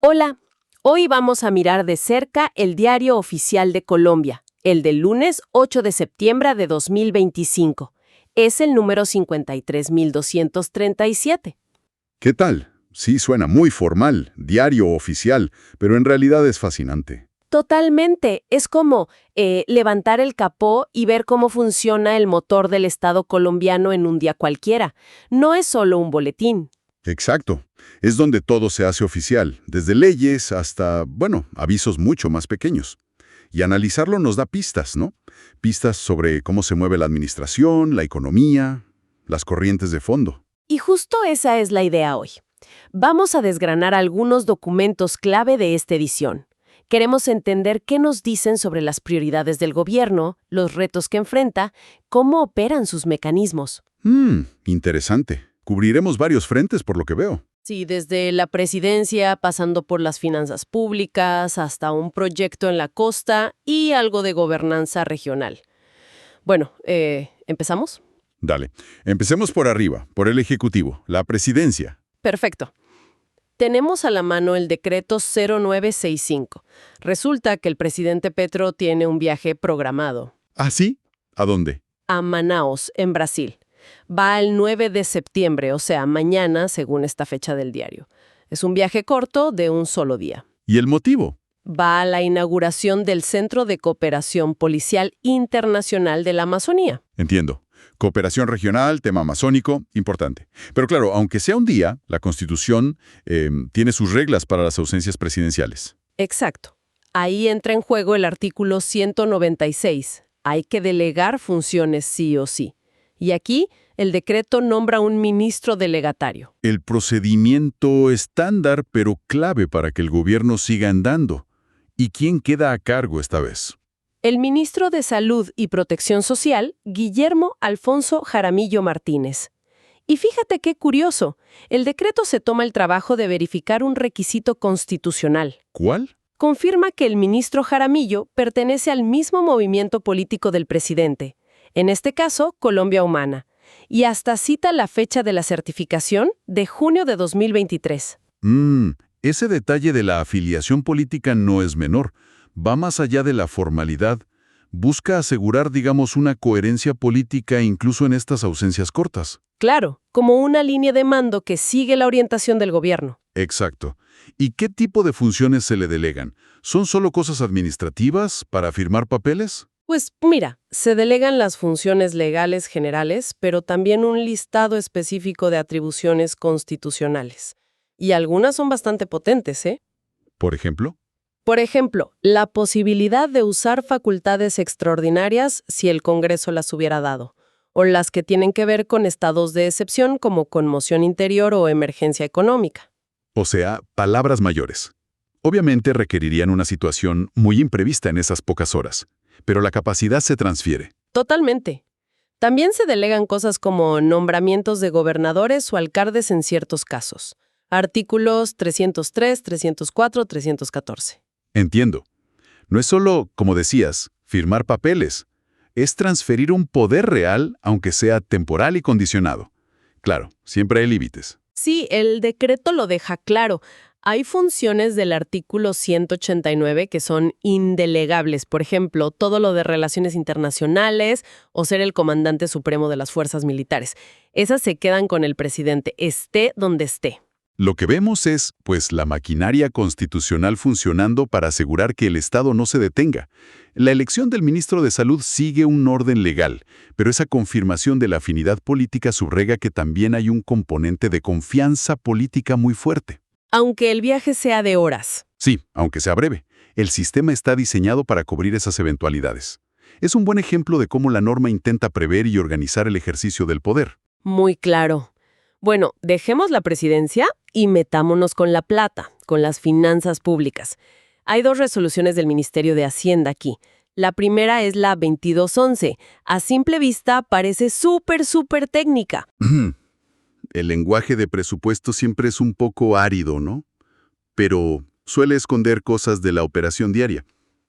Hola, hoy vamos a mirar de cerca el Diario Oficial de Colombia, el del lunes 8 de septiembre de 2025. Es el número 53237. ¿Qué tal? Sí, suena muy formal, diario oficial, pero en realidad es fascinante. Totalmente, es como levantar el capó y ver cómo funciona el motor del Estado colombiano en un día cualquiera. No es solo un boletín. Exacto. Es donde todo se hace oficial, desde leyes hasta, bueno, avisos mucho más pequeños. Y analizarlo nos da pistas, ¿no? Pistas sobre cómo se mueve la administración, la economía, las corrientes de fondo. Y justo esa es la idea hoy. Vamos a desgranar algunos documentos clave de esta edición. Queremos entender qué nos dicen sobre las prioridades del gobierno, los retos que enfrenta, cómo operan sus mecanismos. Interesante. Cubriremos varios frentes por lo que veo. Sí, desde la presidencia, pasando por las finanzas públicas, hasta un proyecto en la costa y algo de gobernanza regional. Bueno, ¿empezamos? Dale. Empecemos por arriba, por el Ejecutivo, la presidencia. Perfecto. Tenemos a la mano el decreto 0965. Resulta que el presidente Petro tiene un viaje programado ¿Ah, sí? ¿A dónde? a Manaos, en Brasil. Va el 9 de septiembre, o sea, mañana, según esta fecha del diario. Es un viaje corto de un solo día. ¿Y el motivo? Va a la inauguración del Centro de Cooperación Policial Internacional de la Amazonía. Entiendo. Cooperación regional, tema amazónico, importante. Pero claro, aunque sea un día, la Constitución tiene sus reglas para las ausencias presidenciales. Exacto. Ahí entra en juego el artículo 196. Hay que delegar funciones sí o sí. Y aquí, el decreto nombra un ministro delegatario. El procedimiento estándar, pero clave para que el gobierno siga andando. ¿Y quién queda a cargo esta vez? El ministro de Salud y Protección Social, Guillermo Alfonso Jaramillo Martínez. Y fíjate qué curioso, el decreto se toma el trabajo de verificar un requisito constitucional. ¿Cuál? Confirma que el ministro Jaramillo pertenece al mismo movimiento político del presidente, en este caso, Colombia Humana, y hasta cita la fecha de la certificación de junio de 2023. Ese detalle de la afiliación política no es menor. Va más allá de la formalidad. Busca asegurar, digamos, una coherencia política incluso en estas ausencias cortas. Claro, como una línea de mando que sigue la orientación del gobierno. Exacto. ¿Y qué tipo de funciones se le delegan? ¿Son solo cosas administrativas para firmar papeles? Pues mira, se delegan las funciones legales generales, pero también un listado específico de atribuciones constitucionales. Y algunas son bastante potentes, ¿eh? Por ejemplo. Por ejemplo, la posibilidad de usar facultades extraordinarias si el Congreso las hubiera dado, o las que tienen que ver con estados de excepción como conmoción interior o emergencia económica. O sea, palabras mayores. Obviamente requerirían una situación muy imprevista en esas pocas horas, pero la capacidad se transfiere. Totalmente. También se delegan cosas como nombramientos de gobernadores o alcaldes en ciertos casos. Artículos 303, 304, 314. Entiendo. No es solo, como decías, firmar papeles. Es transferir un poder real, aunque sea temporal y condicionado. Claro, siempre hay límites. Sí, el decreto lo deja claro. Hay funciones del artículo 189 que son indelegables, por ejemplo, todo lo de relaciones internacionales o ser el comandante supremo de las fuerzas militares. Esas se quedan con el presidente, esté donde esté. Lo que vemos es, pues, la maquinaria constitucional funcionando para asegurar que el Estado no se detenga. La elección del ministro de Salud sigue un orden legal, pero esa confirmación de la afinidad política subraya que también hay un componente de confianza política muy fuerte. Aunque el viaje sea de horas. Sí, aunque sea breve, el sistema está diseñado para cubrir esas eventualidades. Es un buen ejemplo de cómo la norma intenta prever y organizar el ejercicio del poder. Muy claro. Bueno, dejemos la presidencia y metámonos con la plata, con las finanzas públicas. Hay dos resoluciones del Ministerio de Hacienda aquí. La primera es la 2211. A simple vista parece súper técnica. El lenguaje de presupuesto siempre es un poco árido, ¿no? Pero suele esconder cosas de la operación diaria.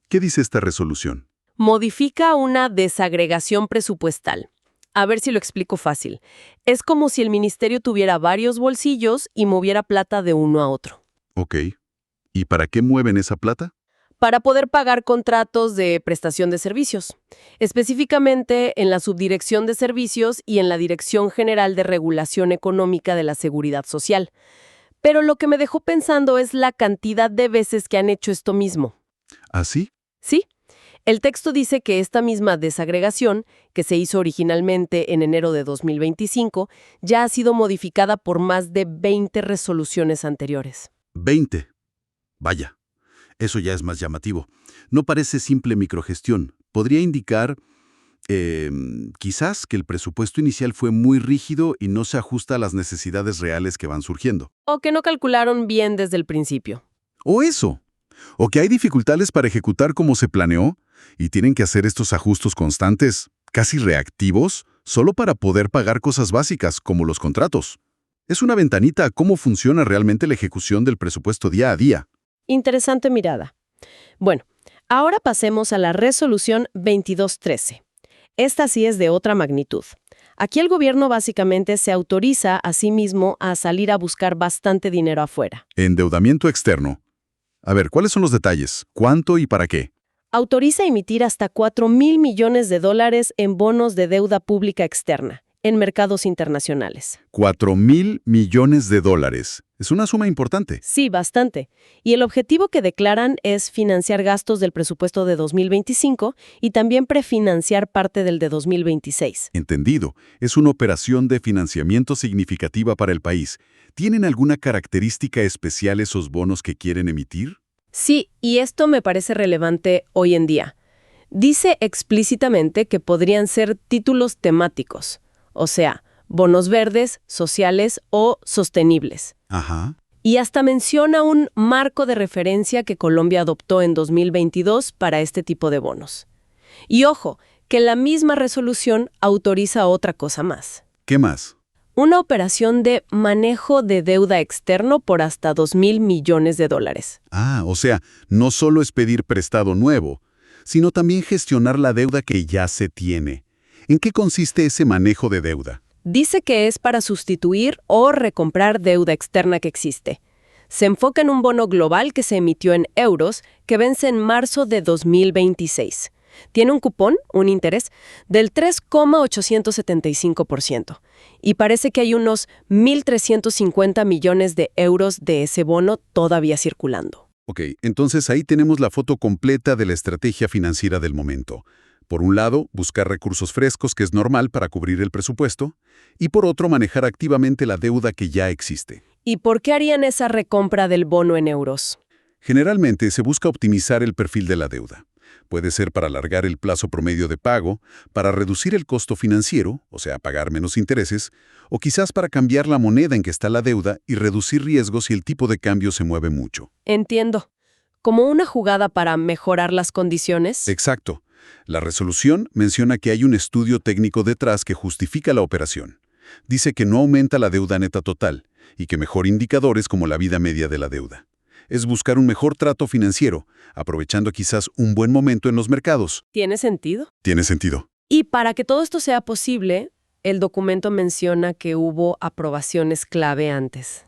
¿Qué dice esta resolución? Modifica una desagregación presupuestal. A ver si lo explico fácil. Es como si el ministerio tuviera varios bolsillos y moviera plata de uno a otro. Ok. ¿Y para qué mueven esa plata? Para poder pagar contratos de prestación de servicios, específicamente en la Subdirección de Servicios y en la Dirección General de Regulación Económica de la Seguridad Social. Pero lo que me dejó pensando es la cantidad de veces que han hecho esto mismo. ¿Así? Sí, el texto dice que esta misma desagregación, que se hizo originalmente en enero de 2025, ya ha sido modificada por más de 20 resoluciones anteriores. 20. Vaya, eso ya es más llamativo. No parece simple microgestión. Podría indicar, quizás, que el presupuesto inicial fue muy rígido y no se ajusta a las necesidades reales que van surgiendo. O que no calcularon bien desde el principio. O eso. O que hay dificultades para ejecutar como se planeó y tienen que hacer estos ajustes constantes, casi reactivos, solo para poder pagar cosas básicas como los contratos. Es una ventanita a cómo funciona realmente la ejecución del presupuesto día a día. Interesante mirada. Bueno, ahora pasemos a la resolución 2213. Esta sí es de otra magnitud. Aquí el gobierno básicamente se autoriza a sí mismo a salir a buscar bastante dinero afuera. Endeudamiento externo. A ver, ¿cuáles son los detalles? ¿Cuánto y para qué? Autoriza emitir hasta $4,000 millones en bonos de deuda pública externa en mercados internacionales. $4,000 millones. Es una suma importante. Sí, bastante. Y el objetivo que declaran es financiar gastos del presupuesto de 2025 y también prefinanciar parte del de 2026. Entendido. Es una operación de financiamiento significativa para el país. ¿Tienen alguna característica especial esos bonos que quieren emitir? Sí, y esto me parece relevante hoy en día. Dice explícitamente que podrían ser títulos temáticos, o sea, bonos verdes, sociales o sostenibles. Ajá. Y hasta menciona un marco de referencia que Colombia adoptó en 2022 para este tipo de bonos. Y ojo, que la misma resolución autoriza otra cosa más. ¿Qué más? Una operación de manejo de deuda externo por hasta $2,000 millones. Ah, o sea, no solo es pedir prestado nuevo, sino también gestionar la deuda que ya se tiene. ¿En qué consiste ese manejo de deuda? Dice que es para sustituir o recomprar deuda externa que existe. Se enfoca en un bono global que se emitió en euros que vence en marzo de 2026. Tiene un cupón, un interés, del 3,875%. Y parece que hay unos 1.350 millones de euros de ese bono todavía circulando. Ok, entonces ahí tenemos la foto completa de la estrategia financiera del momento. Por un lado, buscar recursos frescos, que es normal para cubrir el presupuesto, y por otro, manejar activamente la deuda que ya existe. ¿Y por qué harían esa recompra del bono en euros? Generalmente se busca optimizar el perfil de la deuda. Puede ser para alargar el plazo promedio de pago, para reducir el costo financiero, o sea, pagar menos intereses, o quizás para cambiar la moneda en que está la deuda y reducir riesgos si el tipo de cambio se mueve mucho. Entiendo. ¿Como una jugada para mejorar las condiciones? Exacto. La resolución menciona que hay un estudio técnico detrás que justifica la operación. Dice que no aumenta la deuda neta total y que mejora indicadores como la vida media de la deuda. Es buscar un mejor trato financiero, aprovechando quizás un buen momento en los mercados. ¿Tiene sentido? Tiene sentido. Y para que todo esto sea posible, el documento menciona que hubo aprobaciones clave antes.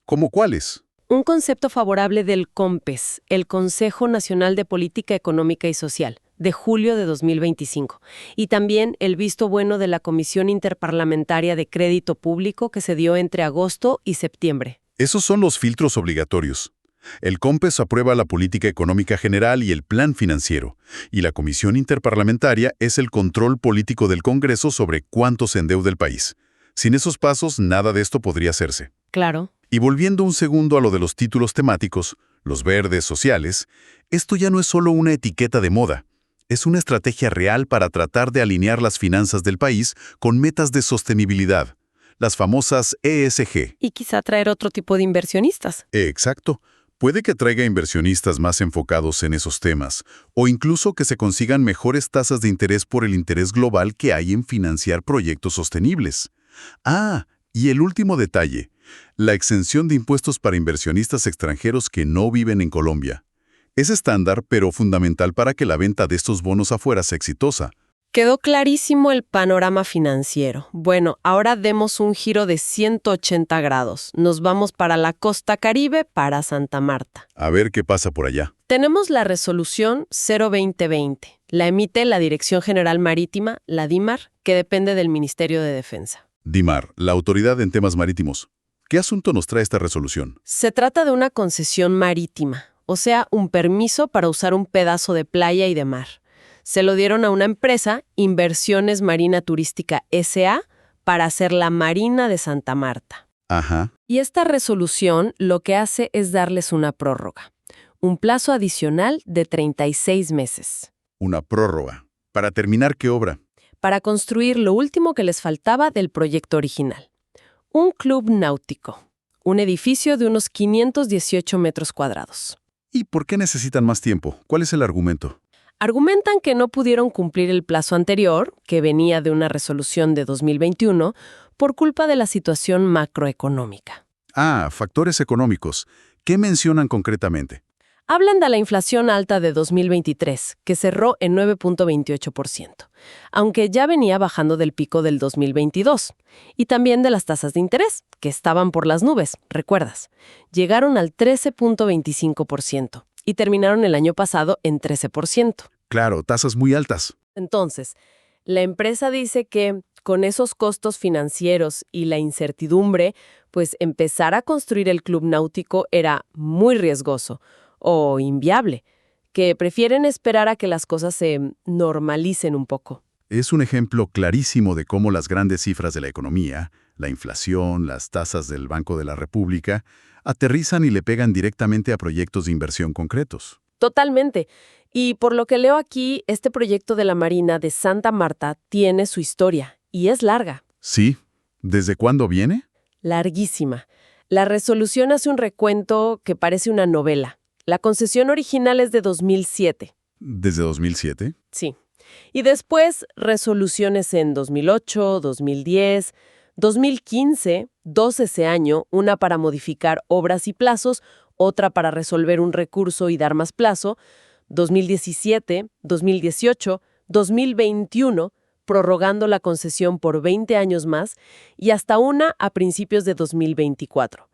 ¿Cómo cuáles? Un concepto favorable del COMPES, el Consejo Nacional de Política Económica y Social, de julio de 2025, y también el visto bueno de la Comisión Interparlamentaria de Crédito Público que se dio entre agosto y septiembre. Esos son los filtros obligatorios. El COMPES aprueba la política económica general y el plan financiero, y la Comisión Interparlamentaria es el control político del Congreso sobre cuánto se endeuda el país. Sin esos pasos, nada de esto podría hacerse. Claro. Y volviendo un segundo a lo de los títulos temáticos, los verdes sociales, esto ya no es solo una etiqueta de moda. Es una estrategia real para tratar de alinear las finanzas del país con metas de sostenibilidad, las famosas ESG. Y quizá traer otro tipo de inversionistas. Exacto. Puede que traiga inversionistas más enfocados en esos temas, o incluso que se consigan mejores tasas de interés por el interés global que hay en financiar proyectos sostenibles. Ah, y el último detalle, la exención de impuestos para inversionistas extranjeros que no viven en Colombia. Es estándar, pero fundamental para que la venta de estos bonos afuera sea exitosa. Quedó clarísimo el panorama financiero. Bueno, ahora demos un giro de 180 grados. Nos vamos para la costa Caribe, para Santa Marta. A ver qué pasa por allá. Tenemos la resolución 02020. La emite la Dirección General Marítima, la DIMAR, que depende del Ministerio de Defensa. DIMAR, la autoridad en temas marítimos. ¿Qué asunto nos trae esta resolución? Se trata de una concesión marítima, o sea, un permiso para usar un pedazo de playa y de mar. Se lo dieron a una empresa, Inversiones Marina Turística S.A., para hacer la Marina de Santa Marta. Ajá. Y esta resolución lo que hace es darles una prórroga, un plazo adicional de 36 meses, Una prórroga. ¿Para terminar qué obra? para construir lo último que les faltaba del proyecto original. Un club náutico, un edificio de unos 518 metros cuadrados. ¿Y por qué necesitan más tiempo? ¿Cuál es el argumento? Argumentan que no pudieron cumplir el plazo anterior, que venía de una resolución de 2021, por culpa de la situación macroeconómica. Ah, factores económicos. ¿Qué mencionan concretamente? Hablan de la inflación alta de 2023, que cerró en 9.28%, aunque ya venía bajando del pico del 2022, y también de las tasas de interés, que estaban por las nubes, ¿recuerdas? Llegaron al 13.25%. Y terminaron el año pasado en 13%. Claro, tasas muy altas. Entonces, la empresa dice que con esos costos financieros y la incertidumbre, pues empezar a construir el club náutico era muy riesgoso o inviable, que prefieren esperar a que las cosas se normalicen un poco. Es un ejemplo clarísimo de cómo las grandes cifras de la economía, la inflación, las tasas del Banco de la República, aterrizan y le pegan directamente a proyectos de inversión concretos. Totalmente. Y por lo que leo aquí, este proyecto de la Marina de Santa Marta tiene su historia, y es larga. Sí. ¿Desde cuándo viene? Larguísima. La resolución hace un recuento que parece una novela. La concesión original es de 2007. ¿Desde 2007? Sí. Y después resoluciones en 2008, 2010, 2015, dos ese año, una para modificar obras y plazos, otra para resolver un recurso y dar más plazo, 2017, 2018, 2021, prorrogando la concesión por 20 años más, y hasta una a principios de 2024.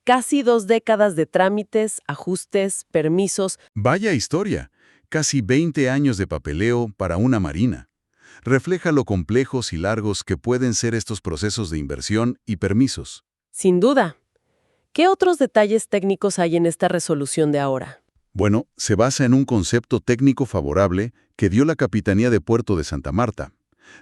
Casi 2 décadas de trámites, ajustes, permisos. Vaya historia. Casi 20 años de papeleo para una marina. Refleja lo complejos y largos que pueden ser estos procesos de inversión y permisos. Sin duda. ¿Qué otros detalles técnicos hay en esta resolución de ahora? Bueno, se basa en un concepto técnico favorable que dio la Capitanía de Puerto de Santa Marta.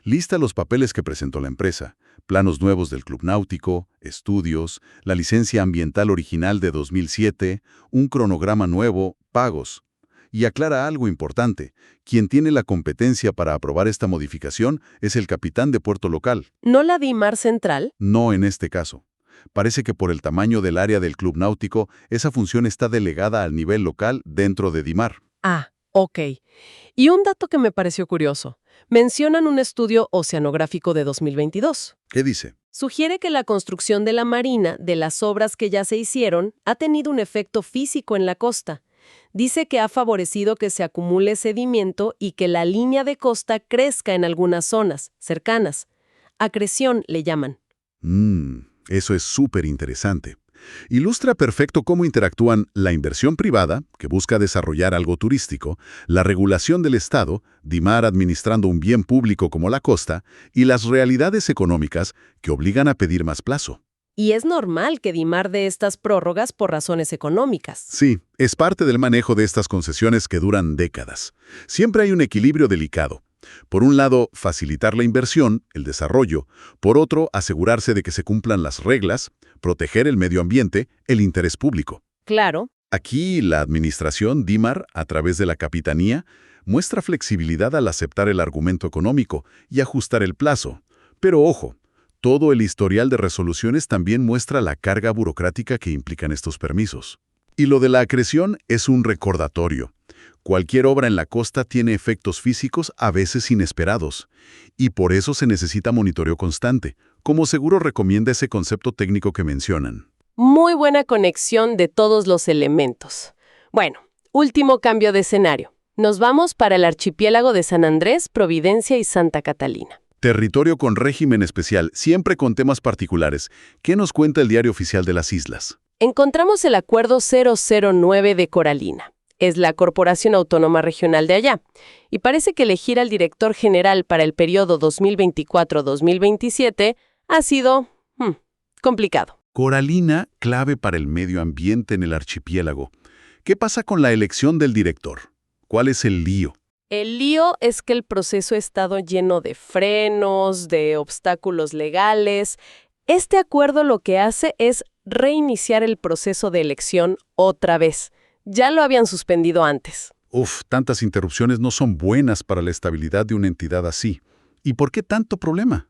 Lista los papeles que presentó la empresa, planos nuevos del Club Náutico, estudios, la licencia ambiental original de 2007, un cronograma nuevo, pagos. Y aclara algo importante, quien tiene la competencia para aprobar esta modificación es el capitán de puerto local. ¿No la DIMAR Central? No en este caso. Parece que por el tamaño del área del Club Náutico, esa función está delegada al nivel local dentro de DIMAR. Ah, ok. Y un dato que me pareció curioso. Mencionan un estudio oceanográfico de 2022. ¿Qué dice? Sugiere que la construcción de la marina, de las obras que ya se hicieron, ha tenido un efecto físico en la costa. Dice que ha favorecido que se acumule sedimento y que la línea de costa crezca en algunas zonas cercanas. Acreción le llaman. Eso es súper interesante. Ilustra perfecto cómo interactúan la inversión privada, que busca desarrollar algo turístico, la regulación del Estado, DIMAR administrando un bien público como la costa, y las realidades económicas que obligan a pedir más plazo. Y es normal que DIMAR dé estas prórrogas por razones económicas. Sí, es parte del manejo de estas concesiones que duran décadas. Siempre hay un equilibrio delicado. Por un lado, facilitar la inversión, el desarrollo. Por otro, asegurarse de que se cumplan las reglas, proteger el medio ambiente, el interés público. Claro. Aquí, la administración, DIMAR, a través de la Capitanía, muestra flexibilidad al aceptar el argumento económico y ajustar el plazo. Pero ojo, todo el historial de resoluciones también muestra la carga burocrática que implican estos permisos. Y lo de la acreción es un recordatorio. Cualquier obra en la costa tiene efectos físicos a veces inesperados, y por eso se necesita monitoreo constante, como seguro recomienda ese concepto técnico que mencionan. Muy buena conexión de todos los elementos. Bueno, último cambio de escenario. Nos vamos para el archipiélago de San Andrés, Providencia y Santa Catalina. Territorio con régimen especial, siempre con temas particulares. ¿Qué nos cuenta el Diario Oficial de las Islas? Encontramos el Acuerdo 009 de Coralina. Es la Corporación Autónoma Regional de allá. Y parece que elegir al director general para el periodo 2024-2027 ha sido complicado. Coralina, clave para el medio ambiente en el archipiélago. ¿Qué pasa con la elección del director? ¿Cuál es el lío? El lío es que el proceso ha estado lleno de frenos, de obstáculos legales. Este acuerdo lo que hace es reiniciar el proceso de elección otra vez. Ya lo habían suspendido antes. Tantas interrupciones no son buenas para la estabilidad de una entidad así. ¿Y por qué tanto problema?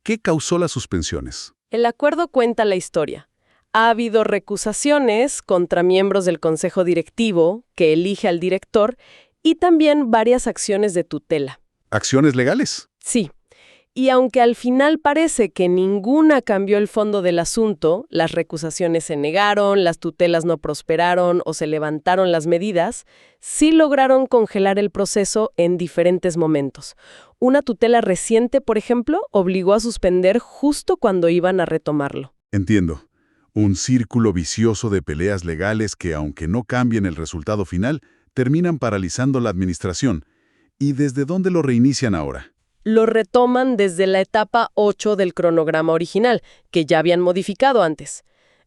¿Qué causó las suspensiones? El acuerdo cuenta la historia. Ha habido recusaciones contra miembros del consejo directivo que elige al director y también varias acciones de tutela. ¿Acciones legales? Sí. Y aunque al final parece que ninguna cambió el fondo del asunto, las recusaciones se negaron, las tutelas no prosperaron o se levantaron las medidas, sí lograron congelar el proceso en diferentes momentos. Una tutela reciente, por ejemplo, obligó a suspender justo cuando iban a retomarlo. Entiendo. Un círculo vicioso de peleas legales que, aunque no cambien el resultado final, terminan paralizando la administración. ¿Y desde dónde lo reinician ahora? Lo retoman desde la etapa 8 del cronograma original, que ya habían modificado antes.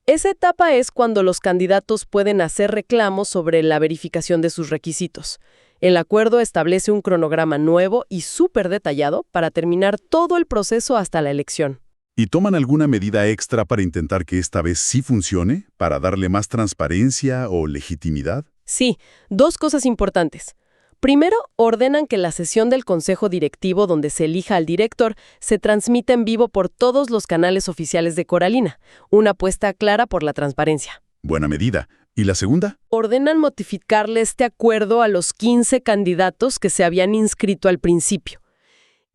Esa etapa es cuando los candidatos pueden hacer reclamos sobre la verificación de sus requisitos. El acuerdo establece un cronograma nuevo y súper detallado para terminar todo el proceso hasta la elección. ¿Y toman alguna medida extra para intentar que esta vez sí funcione? ¿Para darle más transparencia o legitimidad? Sí, dos cosas importantes. Primero, ordenan que la sesión del consejo directivo donde se elija al director se transmita en vivo por todos los canales oficiales de Coralina, una apuesta clara por la transparencia. Buena medida. ¿Y la segunda? Ordenan modificarle este acuerdo a los 15 candidatos que se habían inscrito al principio.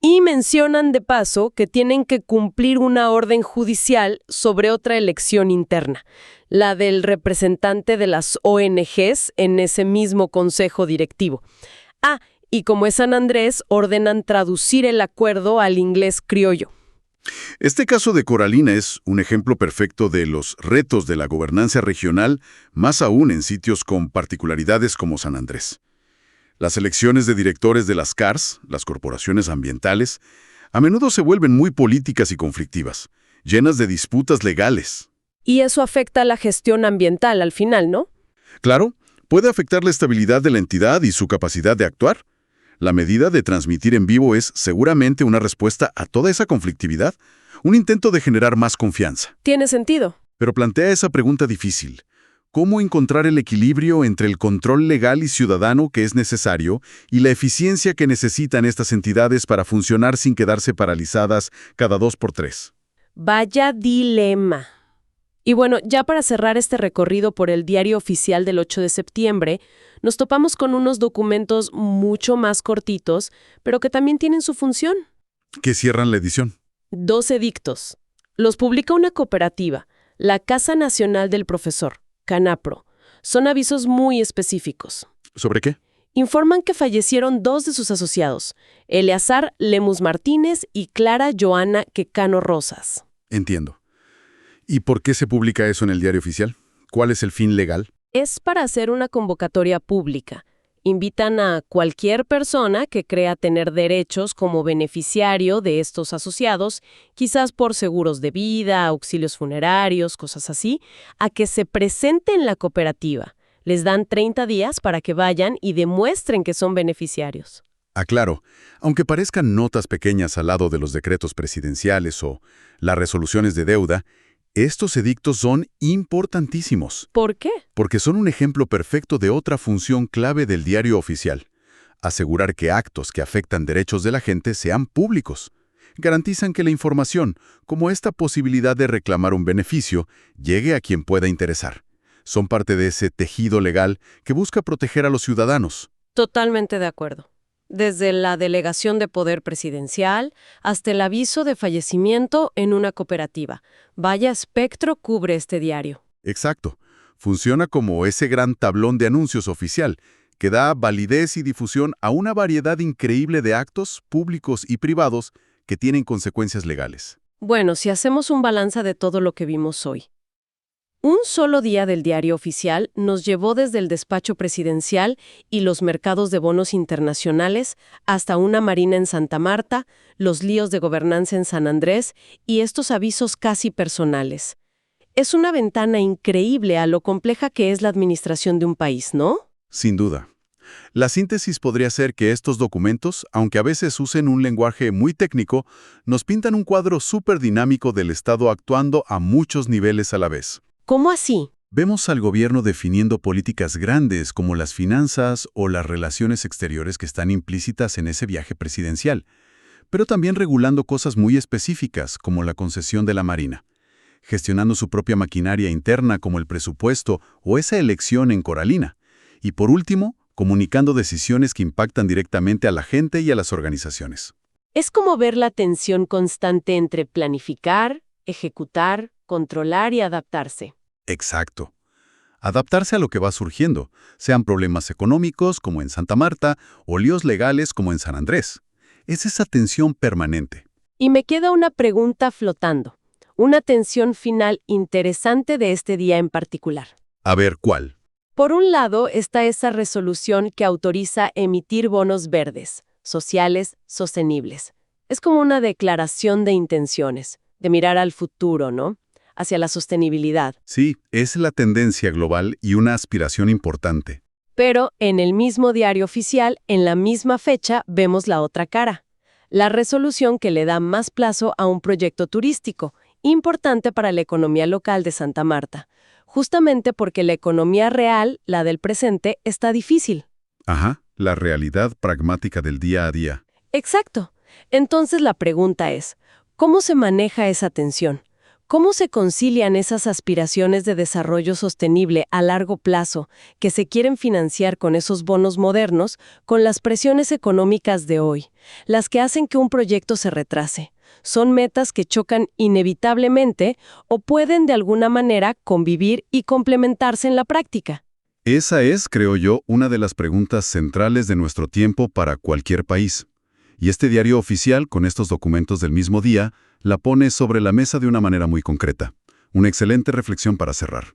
Y mencionan de paso que tienen que cumplir una orden judicial sobre otra elección interna, la del representante de las ONGs en ese mismo consejo directivo. Y como es San Andrés, ordenan traducir el acuerdo al inglés criollo. Este caso de Coralina es un ejemplo perfecto de los retos de la gobernanza regional, más aún en sitios con particularidades como San Andrés. Las elecciones de directores de las CARS, las corporaciones ambientales, a menudo se vuelven muy políticas y conflictivas, llenas de disputas legales. Y eso afecta a la gestión ambiental al final, ¿no? Claro, puede afectar la estabilidad de la entidad y su capacidad de actuar. La medida de transmitir en vivo es seguramente una respuesta a toda esa conflictividad, un intento de generar más confianza. Tiene sentido. Pero plantea esa pregunta difícil. ¿Cómo encontrar el equilibrio entre el control legal y ciudadano que es necesario y la eficiencia que necesitan estas entidades para funcionar sin quedarse paralizadas cada 2 por 3? Vaya dilema. Y bueno, ya para cerrar este recorrido por el Diario Oficial del 8 de septiembre, nos topamos con unos documentos mucho más cortitos, pero que también tienen su función. ¿Qué cierran la edición? 2 edictos. Los publica una cooperativa, la Casa Nacional del Profesor, CANAPRO. Son avisos muy específicos. ¿Sobre qué? Informan que fallecieron 2 de sus asociados, Eleazar Lemus Martínez y Clara Joana Quecano Rosas. Entiendo. ¿Y por qué se publica eso en el Diario Oficial? ¿Cuál es el fin legal? Es para hacer una convocatoria pública. Invitan a cualquier persona que crea tener derechos como beneficiario de estos asociados, quizás por seguros de vida, auxilios funerarios, cosas así, a que se presente en la cooperativa. Les dan 30 días para que vayan y demuestren que son beneficiarios. Aclaro, aunque parezcan notas pequeñas al lado de los decretos presidenciales o las resoluciones de deuda, estos edictos son importantísimos. ¿Por qué? Porque son un ejemplo perfecto de otra función clave del Diario Oficial: asegurar que actos que afectan derechos de la gente sean públicos. Garantizan que la información, como esta posibilidad de reclamar un beneficio, llegue a quien pueda interesar. Son parte de ese tejido legal que busca proteger a los ciudadanos. Totalmente de acuerdo. Desde la delegación de poder presidencial hasta el aviso de fallecimiento en una cooperativa. Vaya espectro cubre este diario. Exacto. Funciona como ese gran tablón de anuncios oficial que da validez y difusión a una variedad increíble de actos públicos y privados que tienen consecuencias legales. Bueno, si hacemos un balance de todo lo que vimos hoy. Un solo día del diario oficial nos llevó desde el despacho presidencial y los mercados de bonos internacionales hasta una marina en Santa Marta, los líos de gobernanza en San Andrés y estos avisos casi personales. Es una ventana increíble a lo compleja que es la administración de un país, ¿no? Sin duda. La síntesis podría ser que estos documentos, aunque a veces usen un lenguaje muy técnico, nos pintan un cuadro súper dinámico del Estado actuando a muchos niveles a la vez. ¿Cómo así? Vemos al gobierno definiendo políticas grandes como las finanzas o las relaciones exteriores que están implícitas en ese viaje presidencial, pero también regulando cosas muy específicas como la concesión de la Marina, gestionando su propia maquinaria interna como el presupuesto o esa elección en Coralina, y por último, comunicando decisiones que impactan directamente a la gente y a las organizaciones. Es como ver la tensión constante entre planificar, ejecutar, controlar y adaptarse. Exacto. Adaptarse a lo que va surgiendo, sean problemas económicos como en Santa Marta o líos legales como en San Andrés. Es esa tensión permanente. Y me queda una pregunta flotando, una tensión final interesante de este día en particular. A ver, ¿cuál? Por un lado está esa resolución que autoriza emitir bonos verdes, sociales, sostenibles. Es como una declaración de intenciones, de mirar al futuro, ¿no? Hacia la sostenibilidad. Sí, es la tendencia global y una aspiración importante. Pero en el mismo diario oficial, en la misma fecha, vemos la otra cara. La resolución que le da más plazo a un proyecto turístico, importante para la economía local de Santa Marta, justamente porque la economía real, la del presente, está difícil. Ajá, la realidad pragmática del día a día. Exacto. Entonces la pregunta es, ¿cómo se maneja esa tensión? ¿Cómo se concilian esas aspiraciones de desarrollo sostenible a largo plazo que se quieren financiar con esos bonos modernos con las presiones económicas de hoy, las que hacen que un proyecto se retrase? Son metas que chocan inevitablemente o pueden de alguna manera convivir y complementarse en la práctica. Esa es, creo yo, una de las preguntas centrales de nuestro tiempo para cualquier país. Y este diario oficial, con estos documentos del mismo día, la pone sobre la mesa de una manera muy concreta. Una excelente reflexión para cerrar.